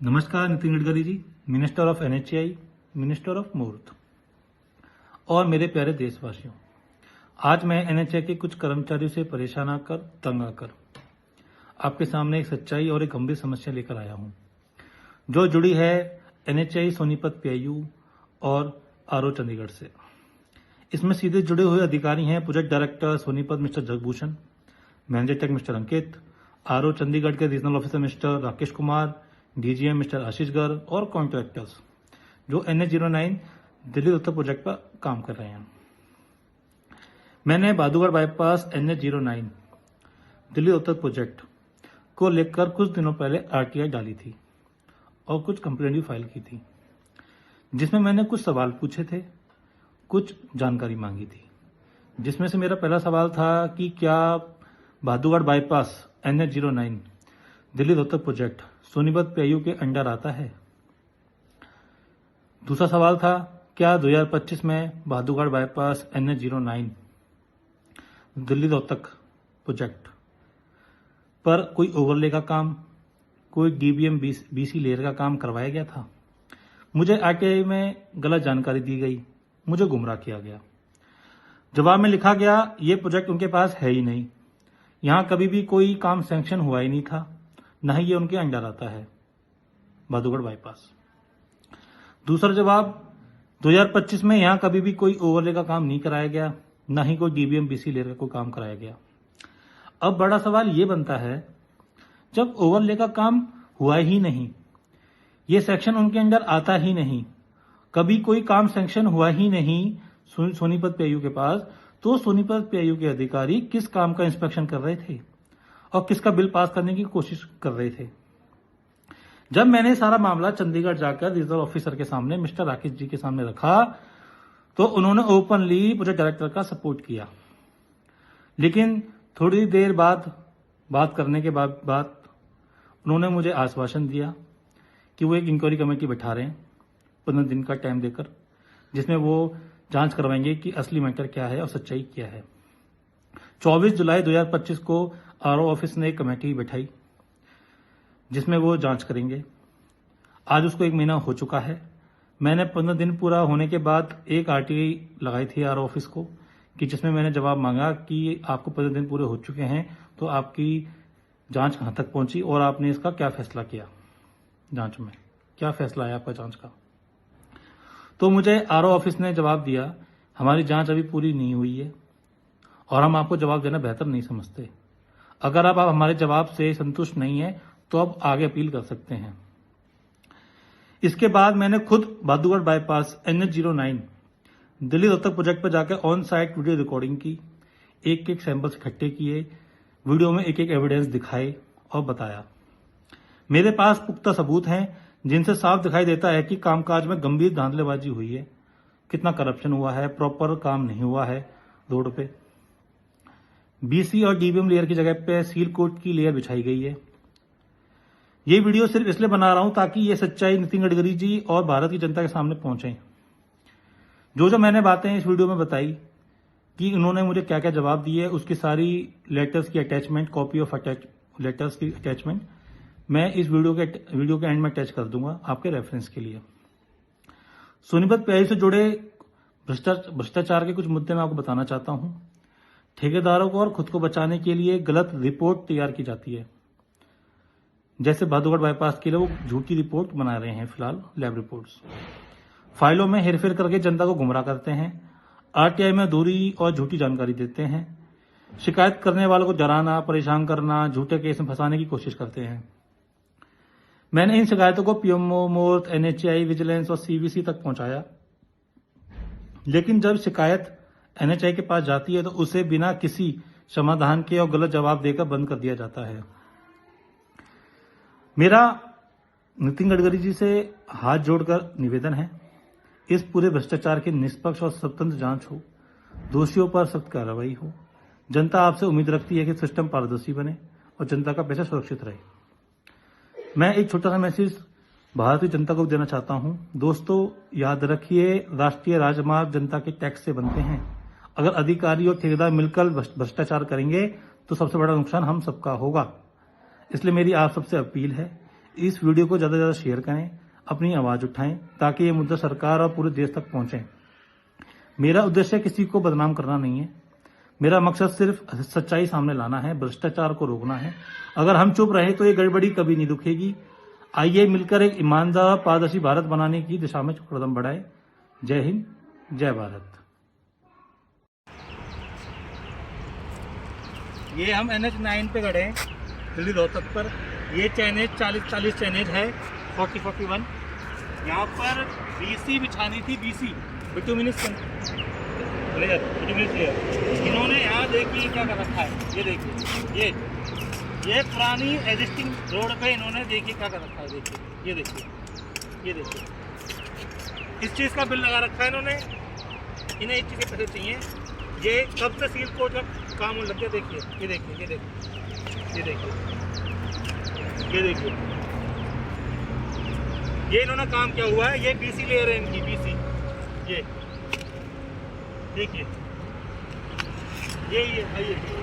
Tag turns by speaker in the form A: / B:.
A: नमस्कार Nitin Gadkari ji, minister of NHAI, minister of MoRTH और मेरे प्यारे देशवासियों। आज मैं एनएचएआई के कुछ कर्मचारियों से परेशान आकर तंग आकर आपके सामने एक सच्चाई और एक गंभीर समस्या लेकर आया हूं, जो जुड़ी है एनएचएआई सोनीपत पीआईयू और आरओ चंडीगढ़ से। इसमें सीधे जुड़े हुए अधिकारी हैं project director Sonipat mister Jagbhushan, manager tech mister Ankit, RO Chandigarh के regional officer mister Rakesh Kumar, DGM mister Ashish Garg और कॉन्ट्रैक्टर्स जो NH09 दिल्ली उत्तर प्रोजेक्ट पर काम कर रहे हैं। मैंने बादूगढ़ बाईपास NH09 दिल्ली उत्तर प्रोजेक्ट को लेकर कुछ दिनों पहले आरटीआई डाली थी और कुछ कंप्लेंट भी फाइल की थी, जिसमें मैंने कुछ सवाल पूछे थे, कुछ जानकारी मांगी थी। जिसमें से मेरा पहला सवाल था कि क्या बादूगढ़ बाईपास NH09 दिल्ली उत्तर प्रोजेक्ट सोनीपत पीआईयू के अंडर आता है। दूसरा सवाल था, क्या 2025 में Bahadurgarh bypass NH09 Delhi Rohtak project पर कोई ओवरले का काम, कोई डीबीएम बीसी लेयर का काम करवाया गया था। मुझे आरटीआई में गलत जानकारी दी गई, मुझे गुमराह किया गया। जवाब में लिखा गया ये प्रोजेक्ट उनके पास है ही नहीं, यहां कभी भी कोई काम सैंक्शन हुआ ही नहीं था, न ही ये उनके अंडर आता है बादूगढ़ बाईपास। दूसरा जवाब, 2025 में यहां कभी भी कोई ओवरले का काम नहीं कराया गया, न ही कोई डीबीएम बीसी लेयर का कोई काम कराया गया। अब बड़ा सवाल ये बनता है, जब ओवरले का काम हुआ ही नहीं, ये सेक्शन उनके अंडर आता ही नहीं, कभी कोई काम सैंक्शन हुआ ही नहीं सोनीपत पीआईयू के पास, तो सोनीपत पीआईयू के अधिकारी किस काम का इंस्पेक्शन कर रहे थे और किसका बिल पास करने की कोशिश कर रहे थे। जब मैंने सारा मामला चंडीगढ़ जाकर रीजनल ऑफिसर के सामने मिस्टर राकेश जी के सामने रखा, तो उन्होंने ओपनली प्रोजेक्ट डायरेक्टर का सपोर्ट किया। लेकिन थोड़ी देर बाद बात करने के बाद उन्होंने मुझे आश्वासन दिया कि वो एक इंक्वायरी कमेटी बैठा रहे हैं 15 दिन का टाइम देकर, जिसमें वो जांच करवाएंगे कि असली मैटर क्या है और सच्चाई क्या है। 24 जुलाई 2025 को आरओ ऑफिस ने एक कमेटी बैठाई, जिसमें वो जांच करेंगे। आज उसको 1 महीना हो चुका है। मैंने 15 दिन पूरा होने के बाद एक आरटीआई लगाई थी आरओ ऑफिस को, कि जिसमें मैंने जवाब मांगा कि आपको 15 दिन पूरे हो चुके हैं, तो आपकी जांच कहां तक पहुंची और आपने इसका क्या फैसला किया, जांच में क्या फैसला आया आपका जांच का। तो मुझे आरओ ऑफिस ने जवाब दिया, हमारी जांच अभी पूरी नहीं हुई है और हम आपको जवाब देना बेहतर नहीं समझते। अगर आप हमारे जवाब से संतुष्ट नहीं है तो आप आगे अपील कर सकते हैं। इसके बाद मैंने खुद Bahadurgarh bypass NH09 Delhi Rohtak project पर जाकर ऑन साइट वीडियो रिकॉर्डिंग की, एक एक सैंपल्स इकट्ठे किए, वीडियो में एक एक एविडेंस दिखाए और बताया। मेरे पास पुख्ता सबूत हैं जिनसे साफ दिखाई देता है कि कामकाज में गंभीर धांधलेबाजी हुई है, कितना करप्शन हुआ है, प्रॉपर काम नहीं हुआ है रोड पे। बीसी और डीबीएम लेयर की जगह पे सील कोट की लेयर बिछाई गई है। ये वीडियो सिर्फ इसलिए बना रहा हूं ताकि ये सच्चाई नितिन गडकरी जी और भारत की जनता के सामने पहुंचे। जो मैंने बातें इस वीडियो में बताई कि उन्होंने मुझे क्या क्या जवाब दिए, उसकी सारी लेटर्स की अटैचमेंट, कॉपी ऑफ लेटर्स की अटैचमेंट मैं इस वीडियो के एंड में अटैच कर दूंगा आपके रेफरेंस के लिए। सोनीपत पीआईयू से जुड़े भ्रष्टाचार के कुछ मुद्दे मैं आपको बताना चाहता हूं। ठेकेदारों को और खुद को बचाने के लिए गलत रिपोर्ट तैयार की जाती है। जैसे बादूगढ़ बाईपास के लिए वो झूठी रिपोर्ट बना रहे हैं, फिलहाल लैब रिपोर्ट्स। फाइलों में हेरफेर करके जनता को गुमराह करते हैं, आरटीआई में दूरी और झूठी जानकारी देते हैं, शिकायत करने वालों को डराना, परेशान करना, झूठे केस में फंसाने की कोशिश करते हैं। मैंने इन शिकायतों को पीएमओ, मूर्त, एनएचएआई, विजिलेंस और सीवीसी तक पहुंचाया। लेकिन जब शिकायत एनएचएआई के पास जाती है तो उसे बिना किसी समाधान के और गलत जवाब देकर बंद कर दिया जाता है। मेरा नितिन गडकरी जी से हाथ जोड़कर निवेदन है, इस पूरे भ्रष्टाचार की निष्पक्ष और स्वतंत्र जांच हो, दोषियों पर सख्त कार्रवाई हो। जनता आपसे उम्मीद रखती है कि सिस्टम पारदर्शी बने और जनता का पैसा सुरक्षित रहे। मैं एक छोटा सा मैसेज भारतीय जनता को देना चाहता हूं। दोस्तों, याद रखिए, राष्ट्रीय राजमार्ग जनता के टैक्स से बनते हैं। अगर अधिकारी और ठेकेदार मिलकर भ्रष्टाचार करेंगे तो सबसे बड़ा नुकसान हम सबका होगा। इसलिए मेरी आप सबसे अपील है, इस वीडियो को ज़्यादा से ज़्यादा शेयर करें, अपनी आवाज़ उठाएं ताकि ये मुद्दा सरकार और पूरे देश तक पहुंचे। मेरा उद्देश्य किसी को बदनाम करना नहीं है, मेरा मकसद सिर्फ सच्चाई सामने लाना है, भ्रष्टाचार को रोकना है। अगर हम चुप रहे तो ये गड़बड़ी कभी नहीं रुकेगी। आइए मिलकर एक ईमानदार पारदर्शी भारत बनाने की दिशा में कदम बढ़ाएं। जय हिंद, जय भारत। ये हम NH9 पे खड़े हैं, दिल्ली रोहतक पर। ये चैनेज 40 चैनेज है, 40-41। यहाँ पर BC बिछानी थी, BC bituminous layer, bituminous layer. इन्होंने यहाँ देखिए क्या कर रखा है, ये देखिए, ये पुरानी एग्जिस्टिंग रोड पे इन्होंने देखिए क्या कर रखा है। देखिए, ये देखिए, ये देखिए, इस चीज़ का बिल लगा रखा है इन्होंने। इन्हें इस चीज़ के पैसे चाहिए। ये कब से सील कोड का काम होने लग गया। देखिए, ये देखिए, ये देखिए, ये देखिए, ये देखिए, ये इन्होंने काम क्या हुआ है। ये BC लेयर है इनकी, BC। ये देखिए, ये